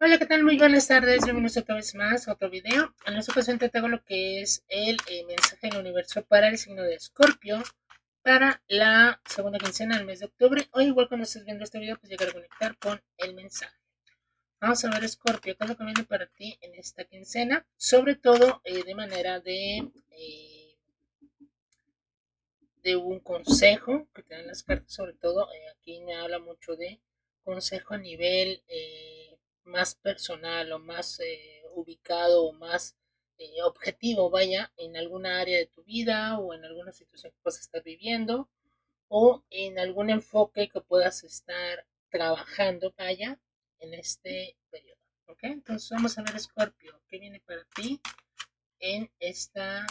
Hola, ¿qué tal? Muy buenas tardes, bienvenidos otra vez más a otro video. En esta ocasión te traigo lo que es el mensaje del universo para el signo de Escorpio para la segunda quincena del mes de octubre. O igual cuando estés viendo este video, pues llegar a conectar con el mensaje. Vamos a ver, Escorpio, qué es lo que viene para ti en esta quincena, sobre todo de manera de un consejo que te dan las cartas, sobre todo aquí me habla mucho de consejo a nivel más personal o más ubicado o más objetivo, vaya, en alguna área de tu vida o en alguna situación que puedas estar viviendo o en algún enfoque que puedas estar trabajando, vaya, en este periodo. ¿Ok? Entonces vamos a ver, Scorpio, qué viene para ti en esta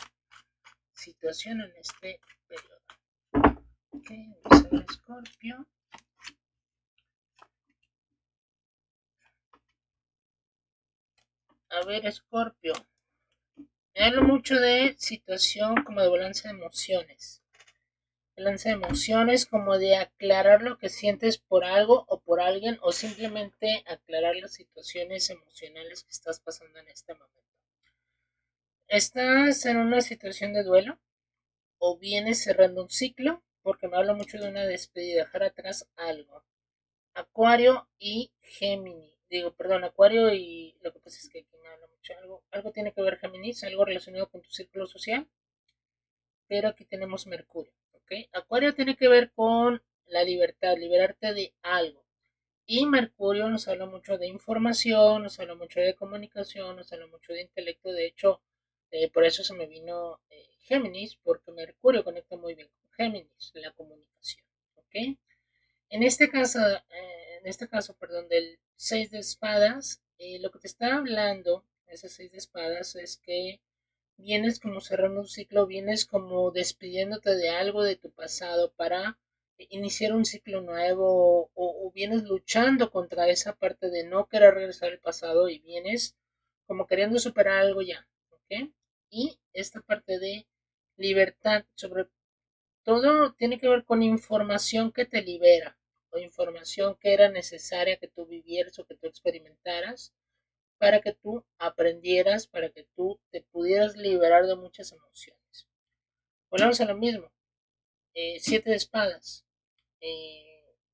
situación, en este periodo. Ok, vamos a ver, Scorpio. A ver, Scorpio. Me hablo mucho de situación como de balance de emociones. Balance de emociones como de aclarar lo que sientes por algo o por alguien o simplemente aclarar las situaciones emocionales que estás pasando en este momento. ¿Estás en una situación de duelo o vienes cerrando un ciclo? Porque me habla mucho de una despedida, dejar atrás algo. Acuario y Géminis. Digo, perdón, Acuario y lo que pasa es que aquí me habla mucho algo tiene que ver Géminis, algo relacionado con tu círculo social, pero aquí tenemos Mercurio, ¿ok? Acuario tiene que ver con la libertad, liberarte de algo. Y Mercurio nos habla mucho de información, nos habla mucho de comunicación, nos habla mucho de intelecto. De hecho, por eso se me vino Géminis, porque Mercurio conecta muy bien con Géminis, la comunicación, ¿ok? En este caso, perdón, del 6 de espadas, lo que te está hablando, ese 6 de espadas, es que vienes como cerrando un ciclo, vienes como despidiéndote de algo de tu pasado para iniciar un ciclo nuevo o vienes luchando contra esa parte de no querer regresar al pasado y vienes como queriendo superar algo ya, ¿ok? Y esta parte de libertad, sobre todo tiene que ver con información que te libera o información que era necesaria que tú vivieras o que tú experimentaras para que tú aprendieras, para que tú te pudieras liberar de muchas emociones. Volvemos a lo mismo. Siete de espadas.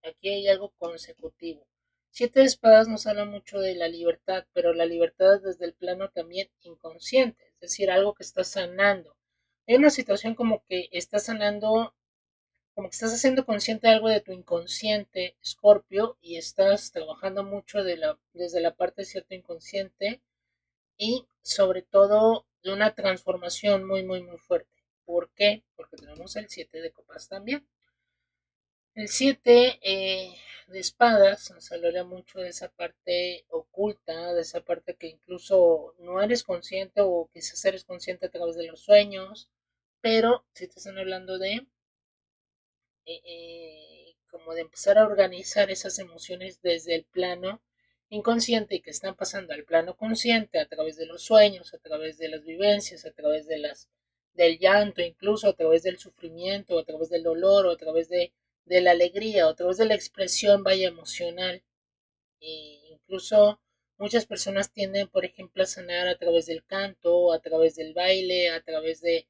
Aquí hay algo consecutivo. Siete de espadas nos habla mucho de la libertad, pero la libertad desde el plano también inconsciente, es decir, algo que está sanando. Hay una situación como que está sanando, como que estás haciendo consciente algo de tu inconsciente, Scorpio, y estás trabajando mucho desde la parte cierto inconsciente y sobre todo de una transformación muy, muy, muy fuerte. ¿Por qué? Porque tenemos el 7 de copas también. El 7 de espadas nos hablaría mucho de esa parte oculta, de esa parte que incluso no eres consciente o quizás eres consciente a través de los sueños, pero si te están hablando de como de empezar a organizar esas emociones desde el plano inconsciente y que están pasando al plano consciente a través de los sueños, a través de las vivencias, a través del llanto, incluso a través del sufrimiento, a través del dolor, o a través de la alegría, o a través de la expresión vaya emocional. Incluso muchas personas tienden, por ejemplo, a sanar a través del canto, a través del baile, a través de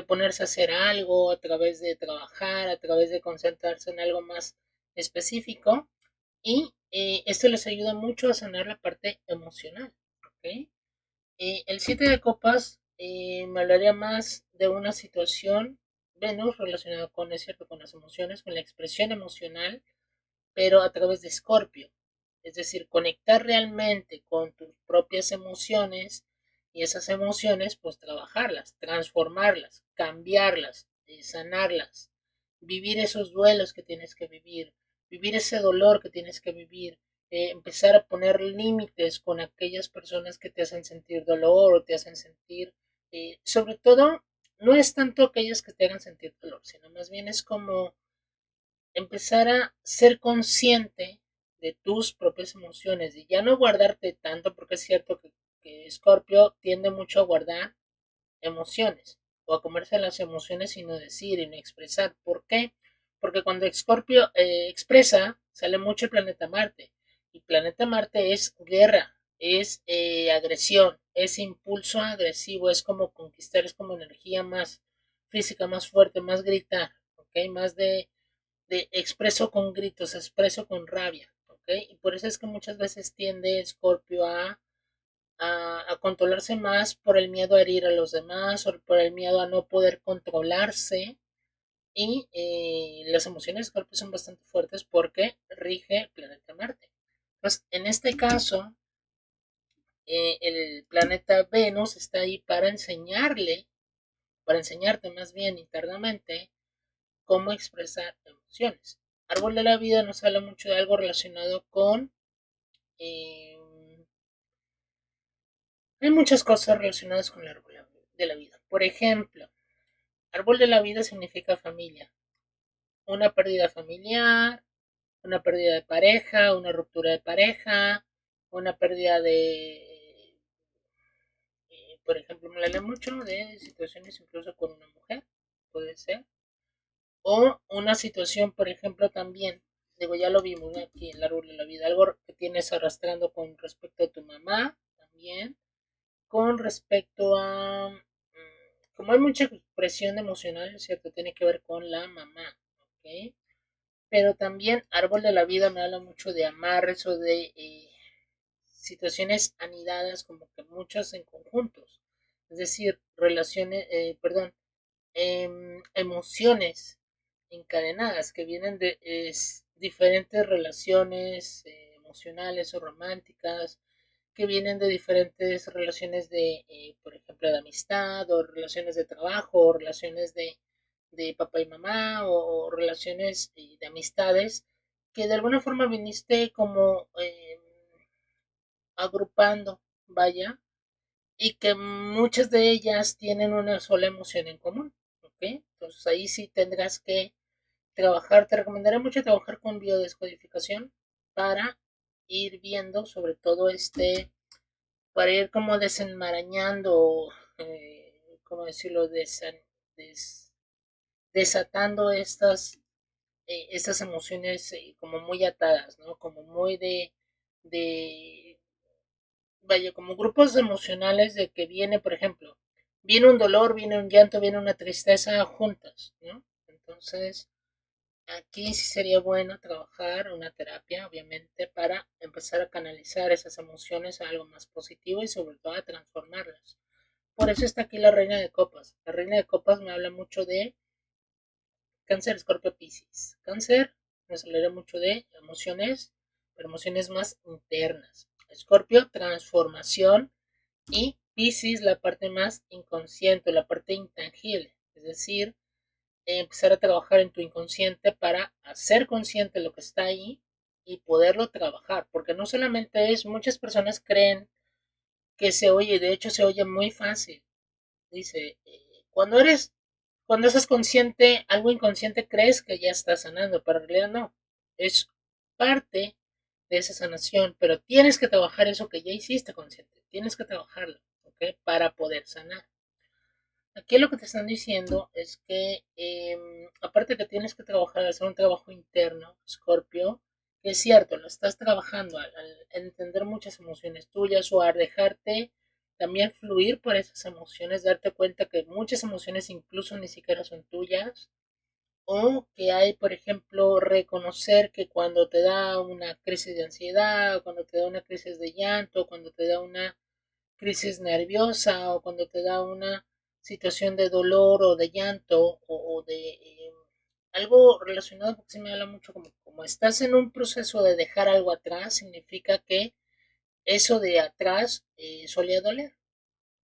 ponerse a hacer algo, a través de trabajar, a través de concentrarse en algo más específico. Y esto les ayuda mucho a sanar la parte emocional. ¿Ok? El 7 de copas me hablaría más de una situación, Venus, relacionada con, es cierto, con las emociones, con la expresión emocional, pero a través de Escorpio. Es decir, conectar realmente con tus propias emociones y esas emociones, pues trabajarlas, transformarlas, cambiarlas, sanarlas, vivir esos duelos que tienes que vivir ese dolor que tienes que vivir, empezar a poner límites con aquellas personas que te hacen sentir dolor o te hacen sentir, sobre todo, no es tanto aquellas que te hagan sentir dolor, sino más bien es como empezar a ser consciente de tus propias emociones y ya no guardarte tanto, porque es cierto que Scorpio tiende mucho a guardar emociones o a comerse las emociones sin no decir y no expresar. ¿Por qué? Porque cuando Scorpio expresa, sale mucho el planeta Marte y planeta Marte es guerra, es agresión, es impulso agresivo, es como conquistar, es como energía más física, más fuerte, más gritar, ¿ok? Más de expreso con gritos, expreso con rabia, ¿ok? Y por eso es que muchas veces tiende Scorpio a controlarse más por el miedo a herir a los demás o por el miedo a no poder controlarse. Y las emociones de Scorpio son bastante fuertes porque rige el planeta Marte. Entonces, en este caso, el planeta Venus está ahí para enseñarte más bien internamente cómo expresar emociones. Árbol de la vida nos habla mucho de algo relacionado con... Eh, hay muchas cosas relacionadas con el árbol de la vida. Por ejemplo, árbol de la vida significa familia. Una pérdida familiar, una pérdida de pareja, una ruptura de pareja, una pérdida de, por ejemplo, me la mucho de situaciones incluso con una mujer, puede ser, o una situación, por ejemplo, también, digo, ya lo vimos, ¿no? Aquí en el árbol de la vida, algo que tienes arrastrando con respecto a tu mamá, también, con respecto a, como hay mucha presión emocional, ¿cierto? Tiene que ver con la mamá, ¿ok? Pero también árbol de la vida me habla mucho de amarres o de situaciones anidadas como que muchas en conjuntos, es decir, relaciones, perdón, emociones encadenadas que vienen de diferentes relaciones emocionales o románticas, que vienen de diferentes relaciones de, por ejemplo, de amistad o relaciones de trabajo o relaciones de papá y mamá o relaciones de amistades que de alguna forma viniste como agrupando, vaya, y que muchas de ellas tienen una sola emoción en común, ¿ok? Entonces ahí sí tendrás que trabajar, te recomendaré mucho trabajar con biodescodificación para ir viendo sobre todo para ir como desenmarañando, ¿cómo decirlo? Des, desatando estas emociones como muy atadas, ¿no? Como muy de vaya, como grupos emocionales de que viene, por ejemplo, viene un dolor, viene un llanto, viene una tristeza juntas, ¿no? Entonces, aquí sí sería bueno trabajar una terapia, obviamente, para empezar a canalizar esas emociones a algo más positivo y sobre todo a transformarlas. Por eso está aquí la reina de copas. La reina de copas me habla mucho de cáncer, escorpio, piscis. Cáncer nos hablará mucho de emociones, pero emociones más internas. Escorpio, transformación, y Piscis, la parte más inconsciente, la parte intangible, es decir, empezar a trabajar en tu inconsciente para hacer consciente lo que está ahí y poderlo trabajar, porque no solamente es, muchas personas creen que se oye, de hecho se oye muy fácil, dice, cuando estás consciente, algo inconsciente crees que ya estás sanando, pero en realidad no, es parte de esa sanación, pero tienes que trabajar eso que ya hiciste consciente, tienes que trabajarlo, ¿ok? Para poder sanar. Aquí lo que te están diciendo es que, aparte que tienes que trabajar, hacer un trabajo interno, Scorpio, que es cierto, lo estás trabajando al entender muchas emociones tuyas o a dejarte también fluir por esas emociones, darte cuenta que muchas emociones incluso ni siquiera son tuyas, o que hay, por ejemplo, reconocer que cuando te da una crisis de ansiedad, o cuando te da una crisis de llanto, cuando te da una crisis nerviosa o cuando te da una situación de dolor o de llanto o de algo relacionado, porque se me habla mucho como estás en un proceso de dejar algo atrás, significa que eso de atrás solía doler,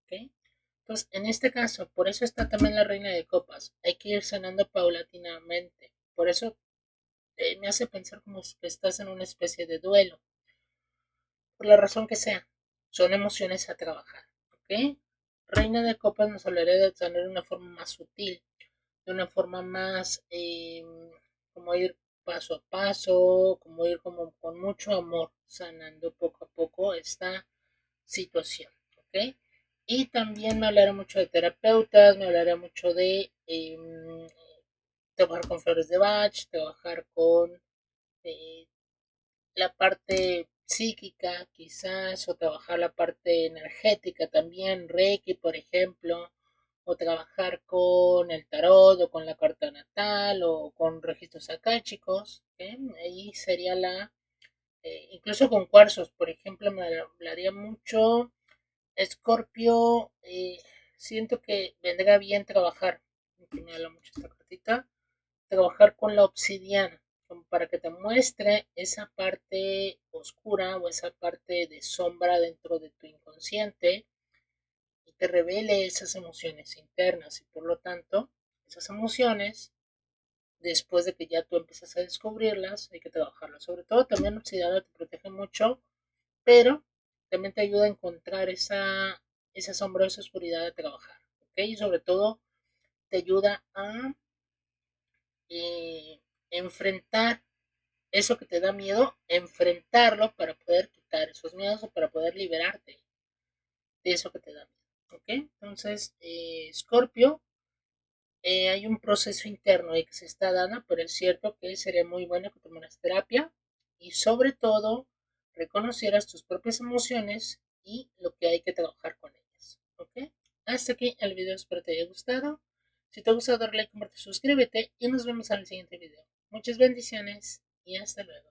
¿ok? Entonces, en este caso, por eso está también la reina de copas, hay que ir sanando paulatinamente, por eso me hace pensar como que estás en una especie de duelo, por la razón que sea, son emociones a trabajar, ¿ok? Reina de Copas nos hablaré de tener una forma más sutil, de una forma más como ir paso a paso, como ir como con mucho amor, sanando poco a poco esta situación, ¿ok? Y también me hablaré mucho de terapeutas, me hablaré mucho de trabajar con flores de Bach, trabajar con eh, la parte psíquica, quizás, o trabajar la parte energética también, Reiki, por ejemplo, o trabajar con el tarot, o con la carta natal, o con registros akáshicos. Ahí sería incluso con cuarzos, por ejemplo, me hablaría mucho. Escorpio, siento que vendrá bien trabajar, que me habla mucho esta cartita, trabajar con la obsidiana, como para que te muestre esa parte oscura o esa parte de sombra dentro de tu inconsciente y te revele esas emociones internas y por lo tanto esas emociones, después de que ya tú empiezas a descubrirlas, hay que trabajarlas. Sobre todo también obsidiana te protege mucho, pero también te ayuda a encontrar esa sombra, esa oscuridad de trabajar, ¿ok? Y sobre todo te ayuda a eh, enfrentar eso que te da miedo, enfrentarlo para poder quitar esos miedos o para poder liberarte de eso que te da miedo, ¿ok? Entonces, Scorpio, hay un proceso interno ahí que se está dando, pero es cierto que sería muy bueno que tomaras terapia y sobre todo reconocieras tus propias emociones y lo que hay que trabajar con ellas, ¿ok? Hasta aquí el video, espero te haya gustado. Si te ha gustado, darle like, comparte, suscríbete y nos vemos en el siguiente video. Muchas bendiciones y hasta luego.